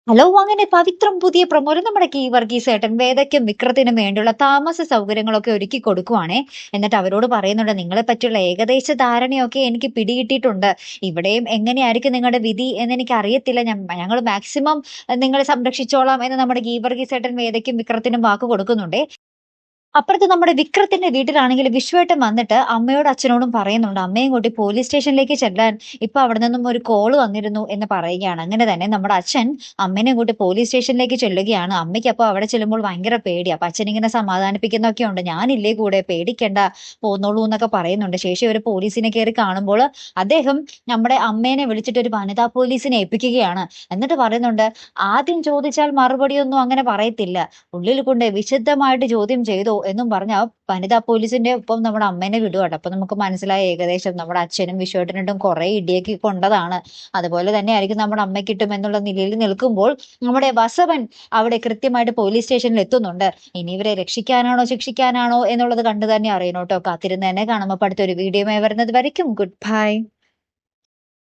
Hello! അങ്ങനെ പവിത്രം പുതിയ പ്രൊമോയിൽ നമ്മുടെ വർഗീസ് ഏട്ടൻ വേദയ്ക്കും വിക്രത്തിനും വേണ്ടിയുള്ള താമസ സൗകര്യങ്ങളൊക്കെ ഒരുക്കി കൊടുക്കുവാണേ. എന്നിട്ട് അവരോട് പറയുന്നുണ്ട്, നിങ്ങളെ പറ്റിയുള്ള ഏകദേശ ധാരണയൊക്കെ എനിക്ക് പിടികിട്ടിയിട്ടുണ്ട്. ഇവിടെയും എങ്ങനെയായിരിക്കും നിങ്ങളുടെ വിധി എന്ന് എനിക്കറിയത്തില്ല. ഞങ്ങൾ മാക്സിമം നിങ്ങളെ സംരക്ഷിച്ചോളാം എന്ന് നമ്മുടെ വർഗീസ് ഏട്ടൻ വേദയ്ക്കും വിക്രത്തിനും വാക്ക് കൊടുക്കുന്നുണ്ടേ. അപ്പുറത്ത് നമ്മുടെ വിക്രത്തിന്റെ വീട്ടിലാണെങ്കിൽ വിശ്വേട്ടൻ വന്നിട്ട് അമ്മയോടും അച്ഛനോടും പറയുന്നുണ്ട്, അമ്മയും കൂട്ടി പോലീസ് സ്റ്റേഷനിലേക്ക് ചെല്ലാൻ ഇപ്പൊ അവിടെ നിന്നും ഒരു കോള് വന്നിരുന്നു എന്ന് പറയുകയാണ്. അങ്ങനെ തന്നെ നമ്മുടെ അച്ഛൻ അമ്മേനെയും കൂട്ടി പോലീസ് സ്റ്റേഷനിലേക്ക് ചെല്ലുകയാണ്. അമ്മയ്ക്ക് അപ്പൊ അവിടെ ചെല്ലുമ്പോൾ ഭയങ്കര പേടി. അപ്പൊ അച്ഛൻ ഇങ്ങനെ സമാധാനിപ്പിക്കുന്നൊക്കെ ഉണ്ട്, ഞാനില്ലേ കൂടെ, പേടിക്കണ്ട, പോന്നോളൂ എന്നൊക്കെ പറയുന്നുണ്ട്. ശേഷം ഒരു പോലീസിനെ കയറി കാണുമ്പോൾ അദ്ദേഹം നമ്മുടെ അമ്മേനെ വിളിച്ചിട്ട് ഒരു വനിതാ പോലീസിനെ ഏൽപ്പിക്കുകയാണ്. എന്നിട്ട് പറയുന്നുണ്ട്, ആദ്യം ചോദിച്ചാൽ മറുപടിയൊന്നും അങ്ങനെ പറയത്തില്ല, ഉള്ളിൽ കൊണ്ട് വിശദമായിട്ട് ചോദ്യം ചെയ്തോ എന്നും പറഞ്ഞ് ആ വനിതാ പോലീസിന്റെ ഒപ്പം നമ്മുടെ അമ്മേനെ വിടുവാട്ടോ. അപ്പൊ നമുക്ക് മനസ്സിലായി ഏകദേശം നമ്മുടെ അച്ഛനും വിശ്വേട്ടനും കുറെ ഇടിയൊക്കെ കൊണ്ടതാണ്. അതുപോലെ തന്നെ ആയിരിക്കും നമ്മുടെ അമ്മയ്ക്ക് കിട്ടും എന്നുള്ള നിലയിൽ നിൽക്കുമ്പോൾ നമ്മുടെ വസവൻ അവിടെ കൃത്യമായിട്ട് പോലീസ് സ്റ്റേഷനിൽ എത്തുന്നുണ്ട്. ഇനി ഇവരെ രക്ഷിക്കാനാണോ ശിക്ഷിക്കാനാണോ എന്നുള്ളത് കണ്ടു തന്നെ അറിയണം കേട്ടോ. കാത്തിരുന്ന് തന്നെ കാണുമ്പോൾ അടുത്തൊരു വീഡിയോ വരുന്നത് വരയ്ക്കും ഗുഡ് ബൈ.